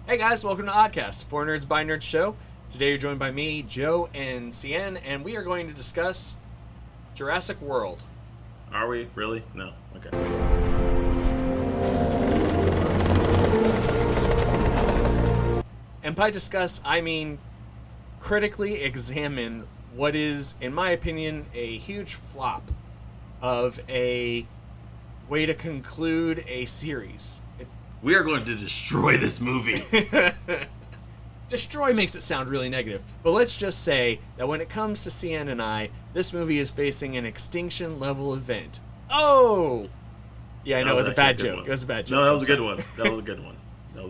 Hey guys, welcome to Oddcast, For Nerds by Nerds show. Today you're joined by me, Joe, and Cien, and we are going to discuss Jurassic World. Are we? Really? No. Okay. And by discuss, I mean critically examine what is, in my opinion, a huge flop of a way to conclude a series. We are going to destroy this movie. Destroy makes it sound really negative, but let's just say that when it comes to Cien and I, this movie is facing an extinction level event. Oh! Yeah, I know, it was a bad joke. It was a bad joke. No, that was a good one. That was a good one.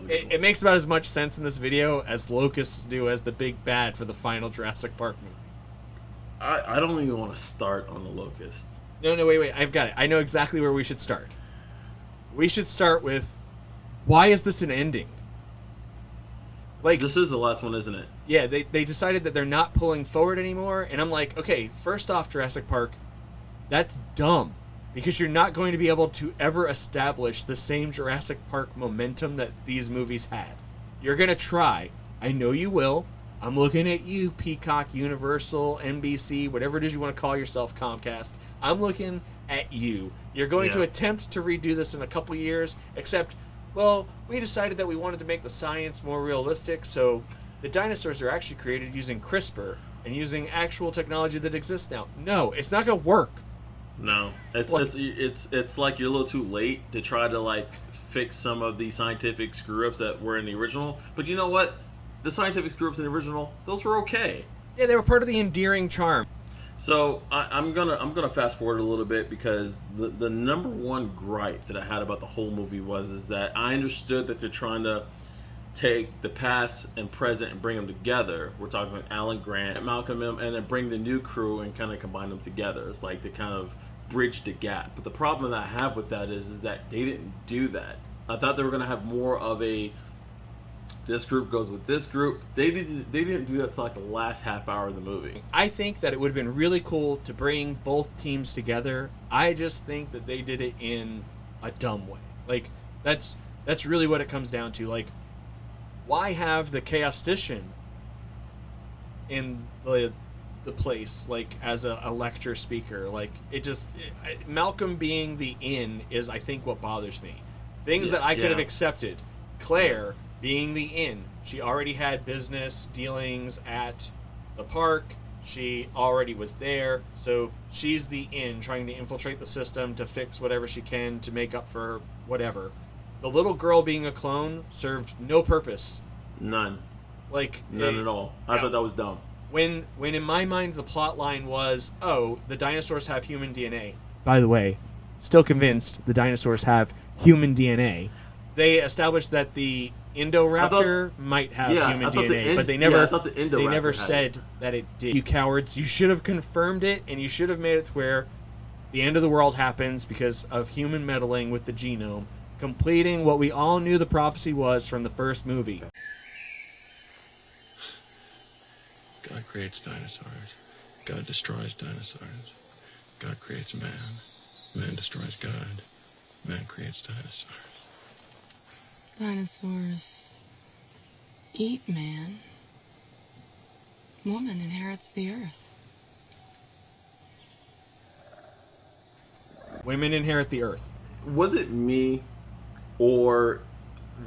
It makes about as much sense in this video as locusts do as the big bad for the final Jurassic Park movie. I don't even want to start on the locust. No, wait. I've got it. I know exactly where we should start. We should start with, why is this an ending? Like, this is the last one, isn't it? Yeah, they decided that they're not pulling forward anymore, and I'm like, okay, first off, Jurassic Park, that's dumb. Because you're not going to be able to ever establish the same Jurassic Park momentum that these movies had. You're going to try. I know you will. I'm looking at you, Peacock, Universal, NBC, whatever it is you want to call yourself, Comcast. I'm looking at you. You're going to attempt to redo this in a couple years, except, well, we decided that we wanted to make the science more realistic, so the dinosaurs are actually created using CRISPR and using actual technology that exists now. No, it's not going to work. No, it's like you're a little too late to try to fix some of the scientific screw ups that were in the original. But you know what? The scientific screw ups in the original, those were okay. Yeah, they were part of the endearing charm. So I'm gonna fast forward a little bit because the number one gripe that I had about the whole movie is that I understood that they're trying to take the past and present and bring them together. We're talking about Alan Grant, Malcolm M, and then bring the new crew and kind of combine them together. It's like to kind of bridge the gap. But the problem that I have with that is that they didn't do that. I thought they were going to have more of a, this group goes with this group. They didn't do that until the last half hour of the movie. I think that it would have been really cool to bring both teams together. I just think that they did it in a dumb way. That's really what it comes down to. Why have the Chaostician in the place as a lecture speaker? Malcolm being the in is, I think, what bothers me. Things that I could have accepted. Claire being the in, she already had business dealings at the park. She already was there, so she's the in, trying to infiltrate the system to fix whatever she can to make up for whatever. The little girl being a clone served no purpose. None. None at all. I thought that was dumb. When in my mind the plot line was, oh, the dinosaurs have human DNA. By the way, still convinced the dinosaurs have human DNA. They established that the Indoraptor might have human DNA, but they never said that it did. You cowards, you should have confirmed it, and you should have made it to where the end of the world happens because of human meddling with the genome, completing what we all knew the prophecy was from the first movie. God creates dinosaurs. God destroys dinosaurs. God creates man. Man destroys God. Man creates dinosaurs. Dinosaurs eat man. Woman inherits the earth. Women inherit the earth. Was it me, or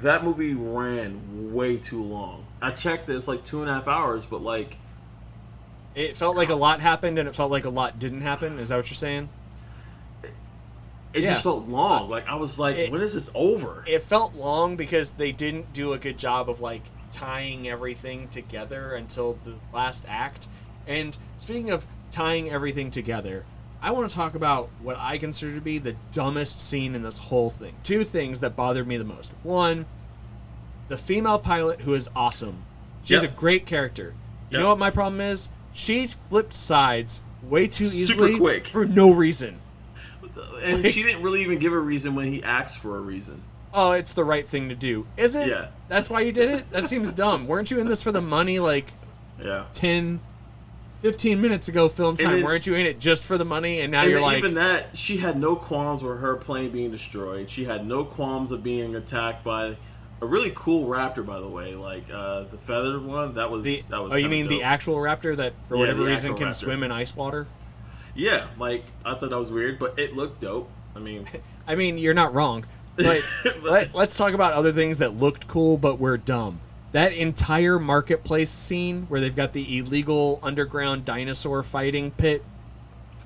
that movie ran way too long? I checked this 2.5 hours, but it felt like a lot happened and it felt like a lot didn't happen. Is that what you're saying? It just felt long. I was like, when is this over? It felt long because they didn't do a good job of tying everything together until the last act. And speaking of tying everything together, I want to talk about what I consider to be the dumbest scene in this whole thing. Two things that bothered me the most. One, the female pilot, who is awesome. She's a great character. You know what my problem is? She flipped sides way too easily. Super quick. For no reason. And she didn't really even give a reason when he asked for a reason. Oh, it's the right thing to do. Is it? Yeah. That's why you did it? That seems dumb. Weren't you in this for the money 10, 15 minutes ago film time? Weren't you in it just for the money? And now you're even that, she had no qualms with her plane being destroyed. She had no qualms of being attacked by a really cool raptor, by the way. Like the feathered one, that was that was. Oh, you mean dope. the actual raptor that for Yeah, whatever the reason actual can raptor. swim in ice water? Yeah, like I thought that was weird, but it looked dope. I mean, I mean, you're not wrong. But let's talk about other things that looked cool but were dumb. That entire marketplace scene where they've got the illegal underground dinosaur fighting pit.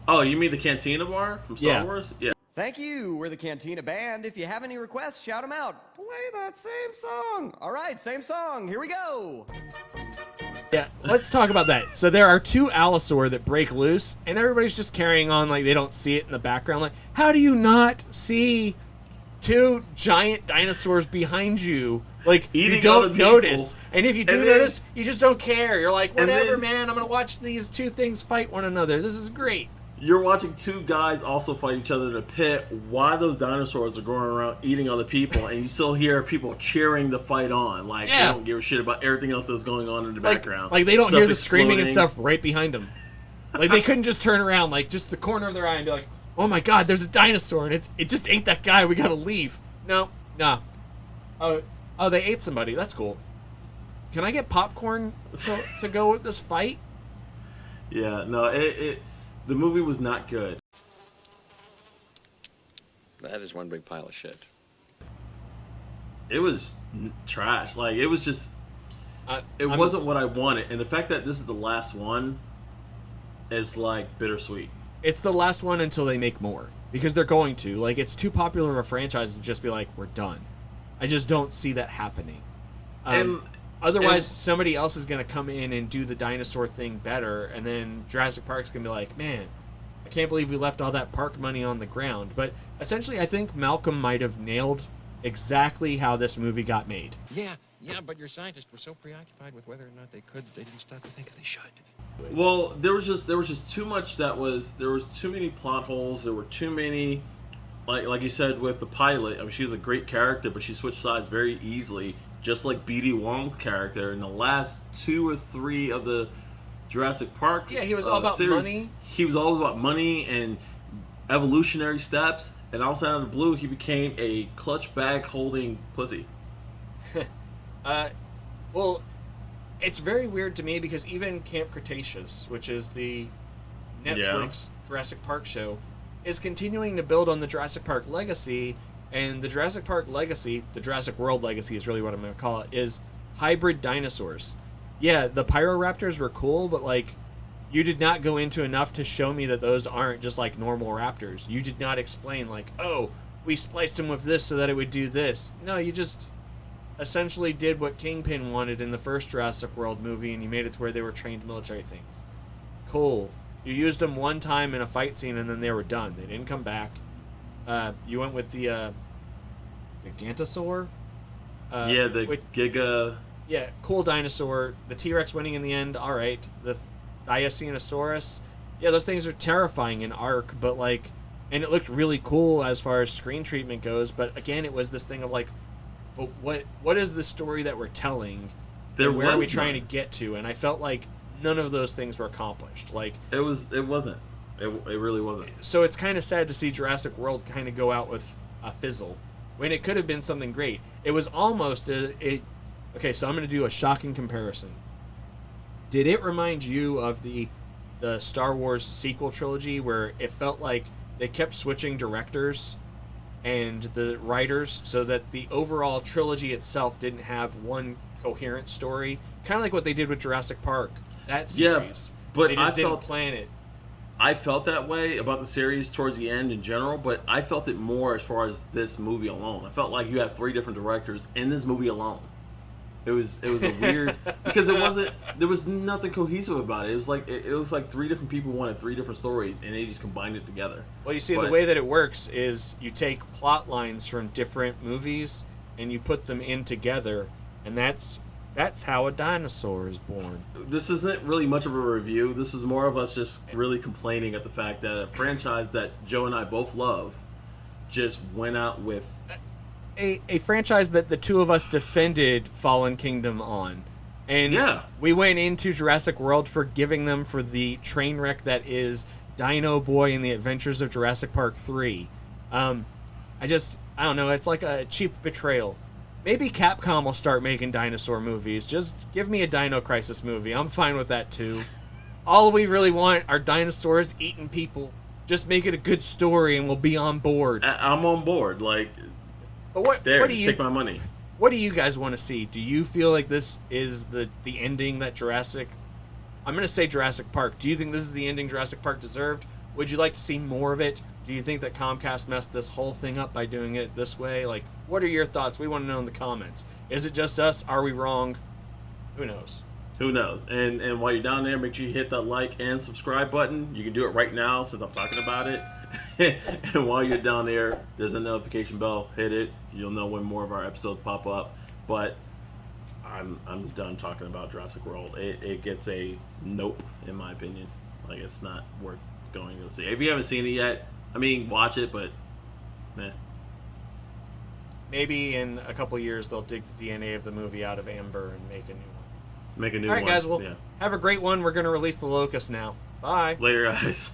oh, you mean the Cantina bar from Star Yeah. Wars? Yeah. Thank you. We're the Cantina Band. If you have any requests, shout them out. Play that same song. All right, same song. Here we go. Yeah, let's talk about that. So there are two Allosaur that break loose, and everybody's just carrying on like they don't see it in the background. Like, how do you not see two giant dinosaurs behind you? Like, you Eating don't other people. notice. And if you do And then- notice, you just don't care. You're like, And whatever, then- man. I'm going to watch these two things fight one another. This is great. You're watching two guys also fight each other in a pit while those dinosaurs are going around eating other people, and you still hear people cheering the fight on. Like, Yeah. they don't give a shit about everything else that's going on in the background. Like they don't Stuff hear the screaming and exploding. stuff right behind them. Like, they couldn't just turn around, like, just the corner of their eye and be like, oh my god, there's a dinosaur, and it just ate that guy. We got to leave. No, nah. Oh, they ate somebody. That's cool. Can I get popcorn to go with this fight? Yeah, no, the movie was not good. That is one big pile of shit. It was trash. Like, it was just, it wasn't what I wanted. And the fact that this is the last one is, like, bittersweet. It's the last one until they make more. Because they're going to. Like, it's too popular of a franchise to just be like, we're done. I just don't see that happening. Otherwise, somebody else is going to come in and do the dinosaur thing better, and then Jurassic Park's going to be like, man, I can't believe we left all that park money on the ground. But essentially, I think Malcolm might have nailed exactly how this movie got made. Yeah, but your scientists were so preoccupied with whether or not they could, they didn't stop to think if they should. Well, there was just too much there was too many plot holes. There were too many, like you said with the pilot. I mean, she was a great character, but she switched sides very easily, just like B.D. Wong's character in the last 2 or 3 of the Jurassic Park. Yeah, he was all about series. money. He was all about money and evolutionary steps, and all of a sudden, out of the blue, he became a clutch bag holding pussy. Well, it's very weird to me because even Camp Cretaceous, which is the Netflix Jurassic Park show, is continuing to build on the Jurassic Park legacy. And the Jurassic Park legacy, the Jurassic World legacy is really what I'm going to call it, is hybrid dinosaurs. Yeah, the Pyroraptors were cool, but like, you did not go into enough to show me that those aren't just like normal raptors. You did not explain like, oh, we spliced them with this so that it would do this. No, you just essentially did what Kingpin wanted in the first Jurassic World movie, and you made it to where they were trained military things. Cool. You used them one time in a fight scene, and then they were done. They didn't come back. You went with the Gigantosaur. The Giga. Yeah, cool dinosaur. The T-Rex winning in the end, all right. The Thylacinesaurus. Yeah, those things are terrifying in Ark, but like, and it looked really cool as far as screen treatment goes. But again, it was this thing of like, but what is the story that we're telling? And where are we trying to get to? And I felt like none of those things were accomplished. Like, It wasn't. It really wasn't. so it's kind of sad to see Jurassic World kind of go out with a fizzle when it could have been something great. It was almost okay, so I'm going to do a shocking comparison. Did it remind you of the Star Wars sequel trilogy where it felt like they kept switching directors and the writers so that the overall trilogy itself didn't have one coherent story? Kind of like what they did with Jurassic Park, that series. Yeah, but they just I didn't felt plan it. I felt that way about the series towards the end in general, but I felt it more as far as this movie alone. I felt like you had 3 different directors in this movie alone. It was a weird because there was nothing cohesive about it. It was like 3 different people wanted 3 different stories, and they just combined it together. Well, you see, the way that it works is you take plot lines from different movies and you put them in together, and that's how a dinosaur is born. This isn't really much of a review. This is more of us just really complaining at the fact that a franchise that Joe and I both love just went out with a franchise that the two of us defended Fallen Kingdom on. And we went into Jurassic World forgiving them for the train wreck that is Dino Boy and the Adventures of Jurassic Park 3. I don't know, it's like a cheap betrayal. Maybe Capcom will start making dinosaur movies. Just give me a Dino Crisis movie. I'm fine with that too. All we really want are dinosaurs eating people. Just make it a good story and we'll be on board. I'm on board. Like, but what do you take my money? What do you guys want to see? Do you feel like this is the ending that Jurassic... I'm going to say Jurassic Park. Do you think this is the ending Jurassic Park deserved? Would you like to see more of it? Do you think that Comcast messed this whole thing up by doing it this way? Like, what are your thoughts? We want to know in the comments. Is it just us? Are we wrong? Who knows? Who knows? And while you're down there, make sure you hit that like and subscribe button. You can do it right now since I'm talking about it. And while you're down there, there's a notification bell. Hit it. You'll know when more of our episodes pop up. But I'm done talking about Jurassic World. It gets a nope, in my opinion. Like, it's not worth going to see. If you haven't seen it yet, I mean, watch it, but meh. Maybe in a couple years they'll dig the DNA of the movie out of Amber and make a new one. Make a new All one. right, guys. Well, yeah. have a great one. We're going to release the Locust now. Bye. Later, guys.